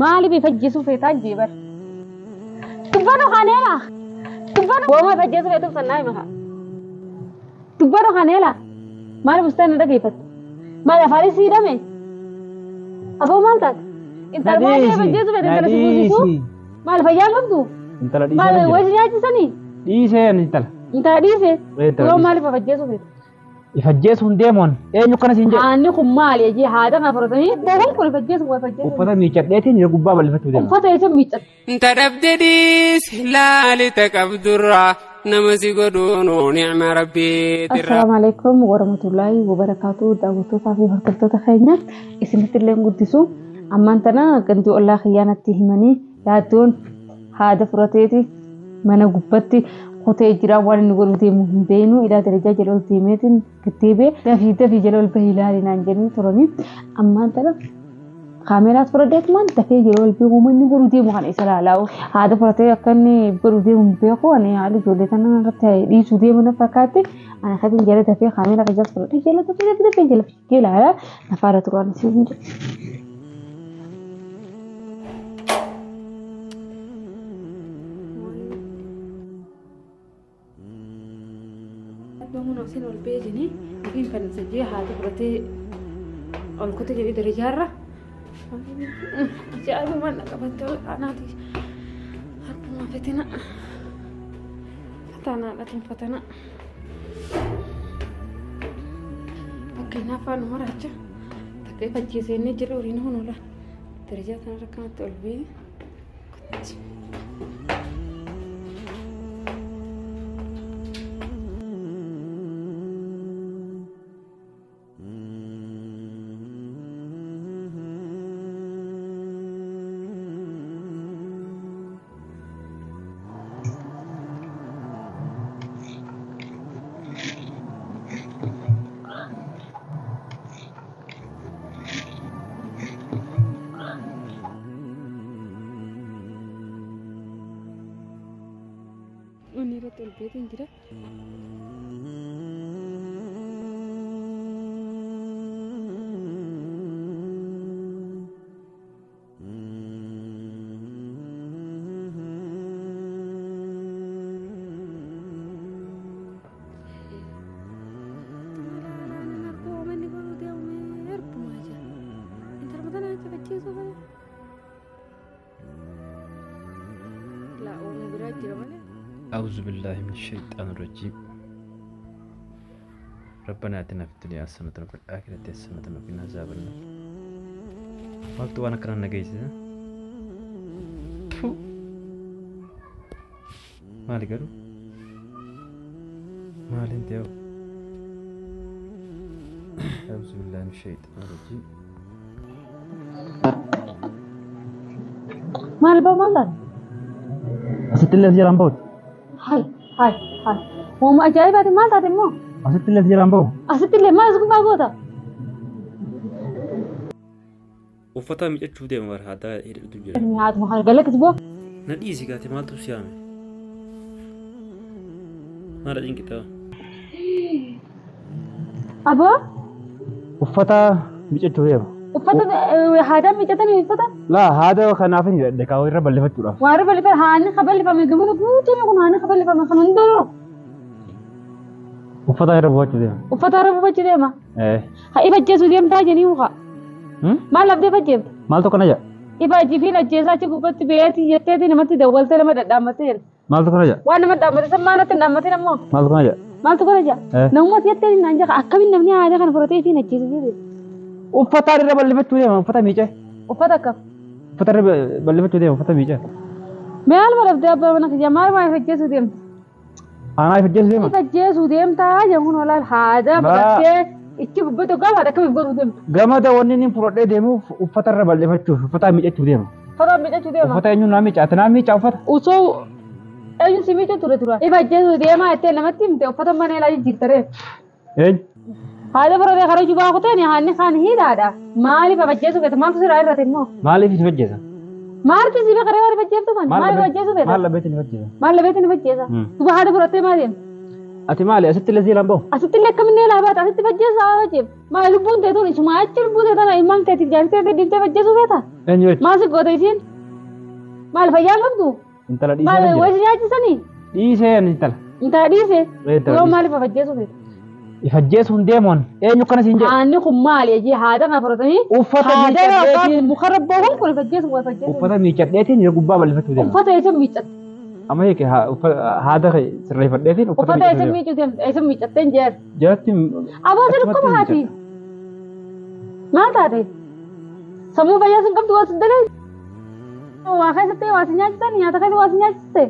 مالي بيفجسوا في تاجي بر تبانو خانيلا تبانو وما بيفجسوا في تبصناي مها تبانو خانيلا مالي بستان ده كيفت مالي فارسي دمي أبو مالتك انت مالي بيفجسوا في تبصناي مالي فيان لبدو انت لا مالي وجه جاي سني ديسه انت ديسه لو مالي بيفجسوا في يفجس هنديمون اينو كان سينجا أنا كمال يجي هذا ما فرضني ده كل فجس وفجس وفتا ميچديتين يغبا بلفتو دم وفتا يسم ميچد انت دبدديس هلال تكبدرا نمسي قدونو نعم ربي السلام عليكم ورحمة الله وبركاته دعوتو فافي هرتبتو تخينا اسمت اللي نقدسو أما انتنا كنتو الله خيانة تهمني ياتون هذا فرطيتي مانا قبتي قطع جرا وان نقول تيمو بينو إلى درجة جلول تيمتين كتيبه في جلول بهلال نانجني تراني أما ترى كاميرات فرادات مان تفي جلول بيقوم نقول تيمو كان إسرائيل أو هذا فرادة كان نقول تيمو بيقو أنا على جولة أنا رتاي دي سودي من فكاتي أنا خدين جلة تفي كاميرا كجاس فرادة جلة تفي جلة كيل على نفارة تراني سيدي نفسين والبيجني لكن كان سجيه هذا برتي الكتب جديد رجارة جاءوا من قبضت أنا دي ما فتنا لكن فتنا بكينا فان مرجع تكيف الجيزين جلورين هون ولا درجات أنا ركنت قلبي ونيرة البيت انجرا أعوذ بالله من الشيطان الرجيم ربنا آتنا في الدنيا حسنة وفي الآخرة حسنة وقنا عذاب النار وقت وانا كنا نجيزة مالي قالوا مالي انت يا أعوذ بالله من الشيطان الرجيم مال بمالك أسيت اللي في جرامبوت هاي وما أجايبات ما تاتمو أسيت اللي في جرامبوت أسيت اللي ما أسكو باغوتا وفتا ميجتشو دي مار هذا هيدو جرا الميعاد محل قال لك اسبوع نديسي قاتي مالتو سيامي ما رجين كتا أبو وفتا ميجتشو دي وفتت هذا ميجتني وفتت لا هذا خنافين دكاوي رب اللي فتورا وعرف اللي فيه هاني خبر اللي فما يقولوا بوتي يكون هاني خبر اللي فما خنندرو وفتا رب وجه دي وفتت ربو بجدي ما إيه هاي بجيسو ديم تاجني وخا ما لابد بجيب مال تو كنجا إبا جيفين الجيسا تقبض بيتي يتدي نمتي دولت لما دامتين مال تو كنجا وانا ما دامتي سمانة دامتين أمو مال تو كنجا ما تقول جا نومات يتدي نانجا أكمل نمني هذا كان فرطي فين الجيسو دي وفتا رب اللي فتورا وفتا ميجا وفتت كف وفتا رب اللي فتورا وفتا ميجا ما أعرف أبدا أبدا أنا جمال ما يفجسوا ديم أنا يفجس ديما يفجسوا ديم تاج يكون ولا هذا بس إيش بده قام هذا كم يقولوا ديم قام هذا ونين فرودة ديمو وفتا رب اللي فتور وفتا ميجا توديما فتا ميجا ديم وفتا إنه نامي أتنا ميجا وفتا وسو أيون سميجا تورا يفجسوا ديم أتى نمتيم تي وفتا ما نلاقي جيتره إيه هذا فرودة خارج جوا قطعني هاني خان هي هذا مالي فبجسوا كتمان تصير عير رتيمو مالي في فجسا مارتي سيبه كره وانا بجيب تو مال مال بجيبه مال بيتني فجسا مال بيتني بجيبه تو هذا فرودة ما ديم Ati maali asitti illee siilaan bahu? Asitti illee akkamiin laabaata asitti fajjeessaa hojjeef. Maal lubbuun ta'e tun isuma achi lubbuu ta'e tana ilmaan keetti jaarsee deemtee fajjeessuu feeta. Eenyu jechuudha? Maal si goota isiin? Maal fayyaa qabdu? Intala dhiisee Maal jira. wayisi nyaachisanii? Dhiisee intala. Intala dhiisee? Intala Yoo dhiisee. maaliif fajjeessuu feeta? Ifajjeesuun deemoon eenyu kana siin jedhu? Aanni kun maali jee haadha kana fudhatanii? Uffata Haadha miicadheetiin. muka rabboowwan kun fajjeessu waa fajjeessu. Uffata miicadheetiin yeroo gubbaa bal'ifachuu deema. Uffata eessa miiccatte? Amma hiike haada sirreeffadheetiin Uffata eessa miiccuuteen eessa miiccatteen jeer? Jalatti Aboota dhukkuma haati. Maal taate? Sammuu fayyaa sin qabdu waa sin dalee. Waa keessatti waa sin nyaachisan nyaata keessa waa sin nyaachiste.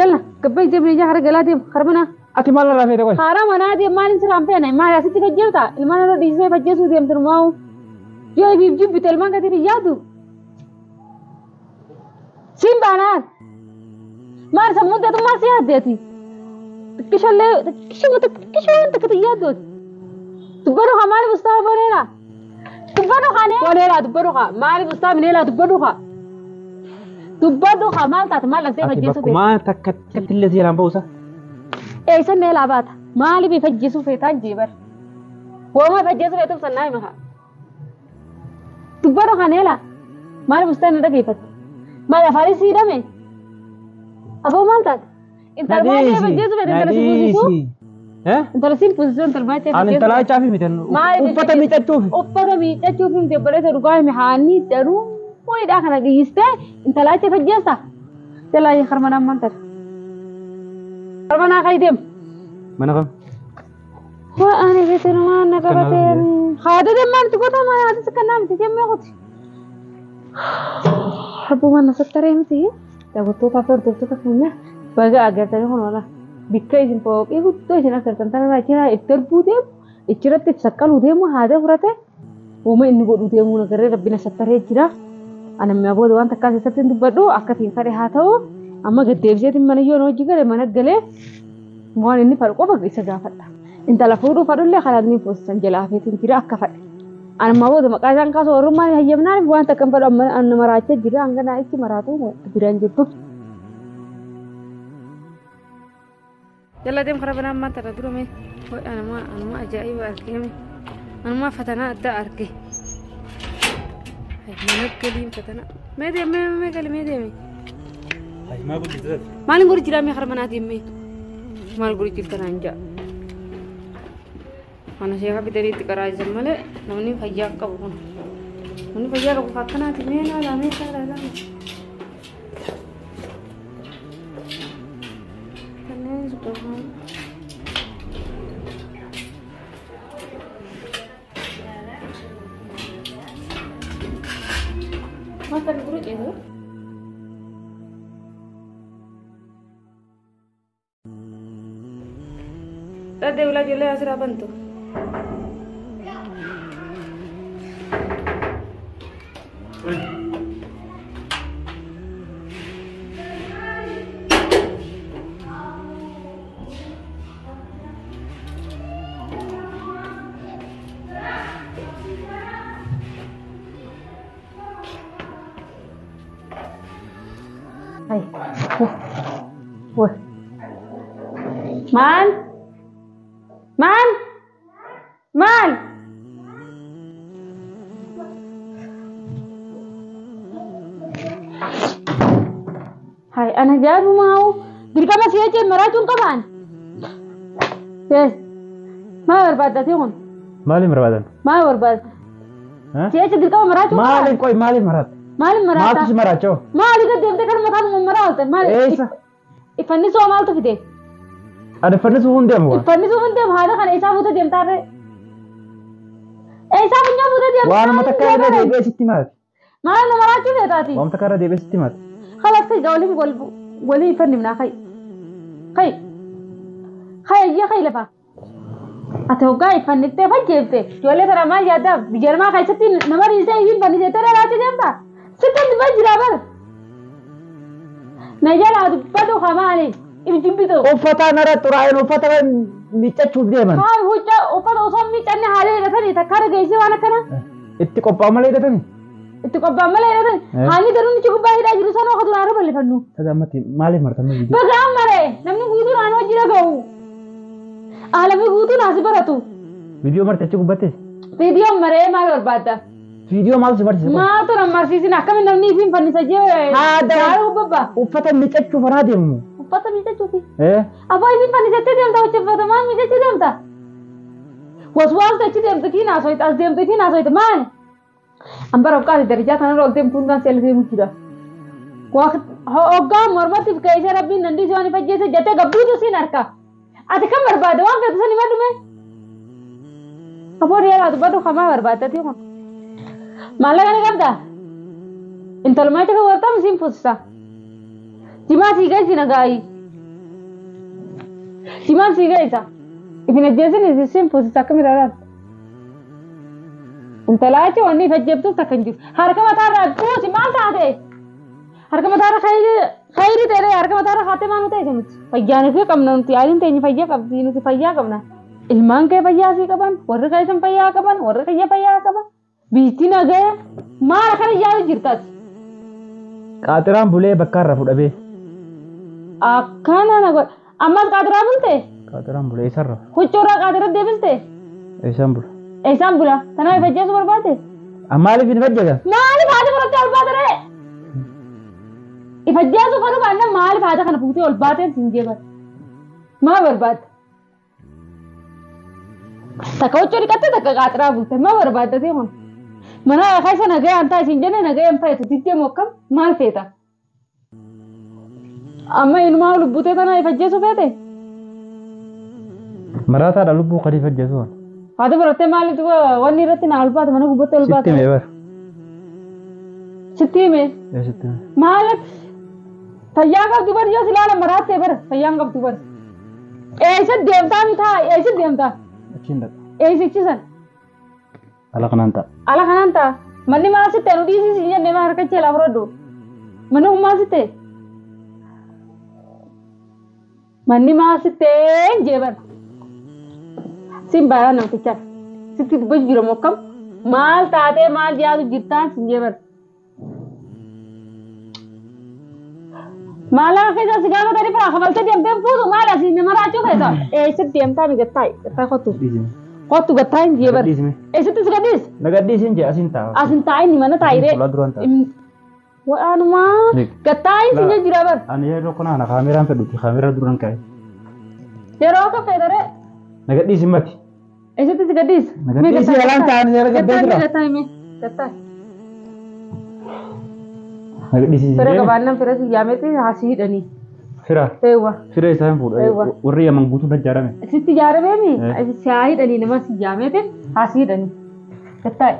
Yalla gabbee deemnee ijaa hara galaa deemu harbina. ati maal irraa feete qoy? Hara manaa deemu maaliin sirraan feene maali asitti fajjeelta ilmaan irra dhiisee fajjeessuu deemtu maa'u. Yoo ibiif jibbite ilmaan gatiin hin yaadu. Siin baanaan. Maal sammuu deetu maal si yaaddeeti? Xiqqishoon takka yaaddooti. Dubbadhu haa maaliif ustaa boneera? Dubbadhu haa boneera dubbadhu haa maaliif ustaa bineela dubbadhu haa? Dubbadhu haa maal taate maal laftee Ati fajjeessuu feete? bakkumaa takkatti illee siilaan bahuusa? Eessa meelaa baata? Maaliif fajjeessuu feetaan jeebar? Wooma fajjeessuu feetuuf sannaa hima haa? Dubbadhu haa neela? Maaliif ustaa inni dhageeffatte? Maal afaanis siidhame? Afoo maal taate? Intala baay'ee fajjeessuu feete intala si fuusisuu? Intala siin fuusisuu intala baay'ee Ani fajjeessuu intalaa caafi miti uffata miiccachuufi. Uffata miiccachuuf hin deebbareessa dhugaa himi haanii danuu wayidhaa kana dhiistee intalaa itti fajjeessa. Jalaa harmanaan maal taate? Harmanaa kai deemu. Mana kam? Waa ani feete namaa na qabateen haada deemaan itti goota maa haadis kannaa miti jemmee kuti. Harbumaan na sattaaree miti daawwattootaa fi hordoftoota keenya baga agartanii kun wala bikka isin fooqii guddoo isin agartan tanarraa jira itti darbuu deemu ichirratti itti saqqaluu deemu haada furate uuma inni godhuu deemuu nagarree rabbina sattaree jira. Ana mi'a booda waan takkaa keessatti hin dubbadhu akka tiin kadhe haa ta'u amma gaddeebiseetiin mana yoo hojii gale mana galee waan inni fadhu qofa isa gaafadha. Intala fuudhuu fadhullee kalaan ni foosisan jalaa feetiin jira akka fadhe. Anuma booda maqaa isaan kaasuu warrummaan hayyamnaan waan takkan fadhu amma maraachaa jira hanga naa itti maraatu biraan jirtu. Yalla deem karaa banaan maanta irra durame anuma ajaa'iba argee anuma fatanaa addaa arge. Mana galiin fatanaa mee gali mee deeme. Maa guddi taate? Maalin guri jiraa mee karaa manaa deemee maal guri jirta naan jaa. Mana sheekaa bitaniitti qaraajisan malee namni fayyaa qabu kun namni fayyaa qabu akkanaati mee laalaa mee laalaa. Makan dulu itu. Tadi ulah jual asal apa tu? Hai, wah, man, hai, anak jalan mau, diri kamu sih aja meracun kapan? Yes, mau berbada sih kan? Maali barbaadan? Mau berbada. Sih aja diri kamu meracun. Maali qoy maali marat? Maali marata. Maaltu si maraachoo? Maali kan deemtee kan mataan maraalte maali? Eessa? Iffannisoo maaltu fide? Ani fannisuu hin deemu waa. Iffannisoo hin deemu haala kana isaa fuutee deemtaarre. Isaa funyoo fuutee deemtaa. Waanuma takka irra deebi'ee sitti maati? Maali nu maraachuu feetaati? Waanuma takka irra deebi'ee sitti maati? Kalas kai waliin ifannimnaa kai. Kai iyya kai lafa. Ati hoggaa iffannittee fajjeefte ijoollee kana maal yaaddaa bijarmaa keessatti nama dhiisee iyyuu iffanniseettee dhalaachi deemtaa? Sitten di bajira bar. Najala dubbadu khamali ibjibito. Uffata nara xuraa'een uffata miiccachuuf deeman. Haa huccaa uffata osoo miiccanne haalee hidhatanii takka arga geessee waan akkana. Itti qophaa'u malee hidhatani? Itti qophaa'u malee hidhatani. Haalli garuu nichi gubbaa hidhaa jiru sanoo akka duraan balleeffannu. Tajaamatti maaliif martamuu jiru? Bagaan maree namni guutuu naannoo hojii dhaga'u. Ala fi guutuu naasi baratu. Video marti achi gubbate. Video maree maal barbaadda? Video maal si barsiisa? Maaltu na marsiisin akkamiin namni ifiin fannisa jee. Gaarii ubbabba. Uffata miiccachuu faraa deemu. Uffata miiccachuuti. Eh? Abbaa ifiin fannisattee deemta hojjeffata maal miiccachuu deemta? Waswaasta achi deemtu fi naasoita as deemtu fi naasoita maali? Ambara uqqaati darajaa kanarra ol deemtuun kan seela deemu jira. Hoggaa mormatti fi keessa rabbiin nandiisii waan ifajjeesse jettee gabbuutu siin harka. Ati kan barbaade waan feetu sani maddume? Aboo dheeraatu baddu kamaa barbaaddati kun. Maallaqa ni qabda? Intalummaa itti wartamu siin fuusisaa. Jimaa sii geessi nagaayi. Jimaan sii geessa. Ifin ajjeesin siin fuusisa akkami dalaatu. Intalaa achi wanni ifajjeebtuuf takka hin jiru. Harka mataarraa fuusi maal taate? Harka mataarra khayrii ta'e harka mataarra haatee maal ta'e samitti. Fayyaan fi qabna nuti yaaliin teenye fayyaa qabdi nuti fayyaa qabna. Ilmaan kee fayyaa sii qaban, warri keessan fayyaa qaban, warri kiyya fayyaa qaban. Biitti nagaya maal akkana yaalu jirtaati. Qaaxiraan bulee bakka irra fudhabee. Akkana nago ammas qaaxiraa bulte. Qaaxiraan bulee isarra. Huccuurraa qaaxira deebiste. Eesaan bula. Eesaan bula. Tanaaf ifajjeesu barbaade. Maaliif hin fajjagan? Maaliif haati fudhattee ol baate ree? Ifajjeesu fanu baanna maaliif haati kana fuutee ol baateen siin jeeban? Maa barbaadde? Takka huccuu dhiqatte takka qaaxiraa bulte maa barbaaddatee kun? Mana keessa nagaya antaa isin jenne nagaya hin fayyadu diddeemu akkam maal feeta? Amma inumaa lubbutee tana ifajjeesu feete? Maraataadha lubbuu kan ifajjeesu. Haati fudhattee maaliif wanni irratti naa ol baate mana gubbattee ol baate? Sitti himee bara. Sitti himee? Sitti himee. Maaliif? Fayyaa qabdu bari yoo silaala maraattee bara fayyaan qabdu bari. Eessa deemtaa mitaa? Eessa deemtaa? Achiin dhaqa. Eessichisan? Ala kanaan ta'a. Ala kanaan ta'a. Manni maal sittee nu dhiisisi jennee maa harka cheelaa fudhadhu? Manni kun maal sittee? Manni maal sittee jeeban? Sin baay'aa namtichaa. Sitti dubbatu jira moo akkam? Maal taatee maal yaadu jirtaan sin jeeban? Maallaqa keessa si gaafa gadi firaa kabaltee deemtee fuutu maal asii nama raachuu keessa? Eessatti deemtaa mi gattaayi? Gattaa kottu. Kottu gattaa hin jeeban. Eessatti si gadhiis? Na gadhiisin jee asin ta'a. Asin taa'in mana taa'iree. Fuula duraan ta'a. Waanumaa gattaa hin si jira bar. Ani yeroo kana kaameraan fedhuti kaameraa duraan kaa'e. Yeroo akka feetaree. Na gadhiisin mati. Eessatti si gadhiis? Na gadhiisin yalaan ta'an yeroo gabbee jira. Gattaa hime. Gattaa. Na gadhiisin. Fira gabaannan fira si yaametti haasii hidhanii. Fira. Eewwa. Fira isaan fuudha. Warri yaman guutuu ijaarame. Sitti ijaaramee mi? Si haa hidhanii nama si yaametti haasii hidhanii. Gattaa.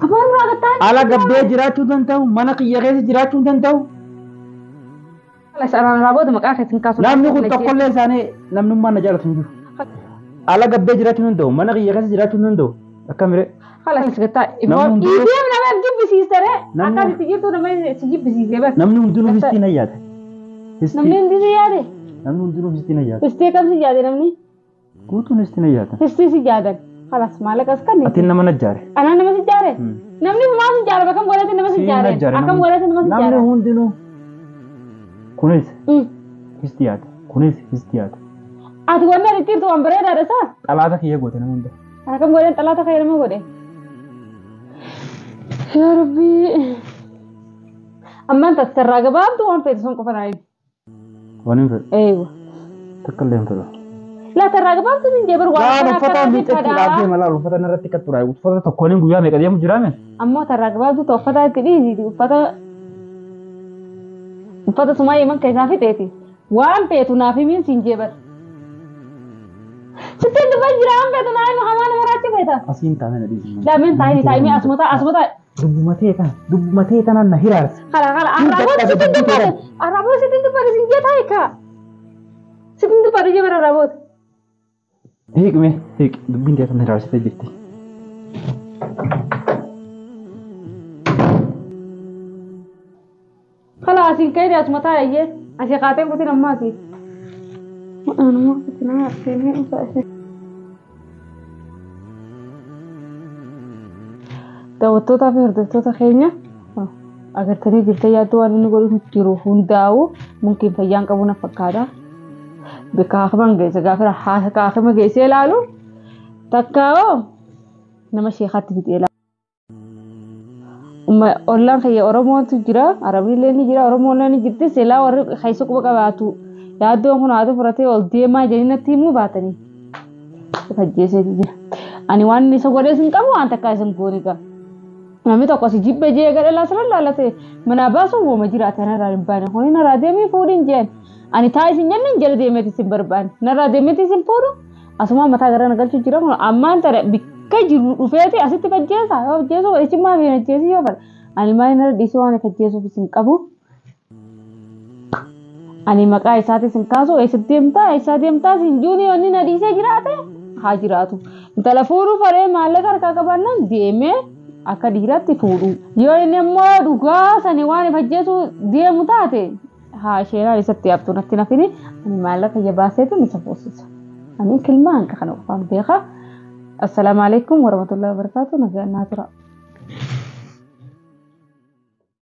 Abaan irraa gattaa. Ala gabbee jiraachuu danda'u mana kiyya keessa jiraachuu danda'u. Ala sararaan raabootu maqaa keessan kaasu. Namni kun tokkollee isaanii namnummaan na jaalatu hin jiru. Ala gabbee jiraachuu danda'u mana kiyya keessa jiraachuu danda'u akkamire. Ala gattaa. Iidiyeem nama jibbisiistere. Akka sitti jirtu nama si jibbisiisee bar. Namni hundinuu fistii na yaada. Namni hundi si yaade. Namni hundinuu fistii na yaada. Fistii kam si yaade namni? Guutuun fistii na yaada. Fistii si yaadan. Halas maallaqas kan. Ati nama na jaare. Anaan nama si jaare. Namni maal si jaare akkam godhate nama si jaare. Akkam godhate nama si jaare. Namni hundinuu kunis fistii yaada. Kunis fistii yaada. Ati wanni ati jirtu waan bareedaadha saa? Xalaata kiyya goote nama hunda. Akkam godhan xalaata fayyadama godhe. Yaa Rabbi. Ammaan tasarraa gabaabdu waan feetu sun qofa naayi. Waan hin fedhu. Eewa. Takka illee hin fedhu. Laa tarraa gabaabdu hin jeebar waan uffata miidhagsuudhaaf deema laal uffata irratti qaxxuraa uffata tokkoon guyyaa meeqa deemu jiraame. Ammoo tarraa gabaabdu ta'u uffata itti dhiisi uffata sumaa yeman keessaa fixeeti. Waan feetu naaf himiin siin jeebar. Sittiin dubban jira waan feetu naayi hamaan maraachi feeta. Asiin taa'ee na dhiisi. Laameen taa'ee asumata. Dubbumatee tanaan na hiraarsa. Kala arraboot sittiin dubbate siin jee taa'e kaa. Sittiin dubbate jee bara arraboot. Hiikme dubbiin teetan na hiraarsitee jirti. Kala asiin ka'ee asuma taa'ee asii qaateen kutiin ammaati. Anuma kutiin haaseenee usaase. Daawwattootaa fi hordoftoota keenya agartanii jirtee yaaddu waan inni godhu jiru hundaa'u mungkin fayyaan qabu na fakkaata. bikaafaman geesse gaafa haasa kaafama geesse ilaalu takkaawoo nama sheekatti fixee ilaalu. Ollaan kiyya Oromootu jira, Arabiillee ni jira, Oromoolee ni jirti, silaa warri keessa quba qabaatu yaaddoon kun haati fudhatee ol deemaa jedhanii natti himuu baatanii. Fajjeesee jira. Ani waan inni isa godhees hin qabu waan takkaa isin gooniga. Namni tokko si jibbe jee gadha laasirra laalate mana baasuun wooma jiraata narraa hin baane. Kuni narraa deemee fuudhin jeen. Ani taa isin jenneen jala deemeeti isin barbaane. Narraa deemeeti isin fuudhu. Asuma mataa gara nagalchuu jira kun ammaan tana bikka jiru dhufeeti asitti fajjeesa. Yoo fajjeesuu ijimmaa fi fajjeesii yoo fadha. Ani maali narra dhiisuu waan fajjeesuuf isin qabu. Ani maqaa isaati isin kaasu eessa deemtaa isin juuni yoonni na dhiisee jiraate haa jiraatu. Intala fuudhuu faree maallaqa harkaa qabannaan deemee akka dhiiraatti fuudhu. Yoo inni immoo dhugaa sani waan fajjeesuu deemu taate haa isheenaan isatti yaabtu natti nafini ani maallaqa yabaaseetu isa foosisa. Ani kilmaan kana qofaan beeka. Assalaamu alaikum warahmatullahi wabarakatuh. Nagaa naa tura.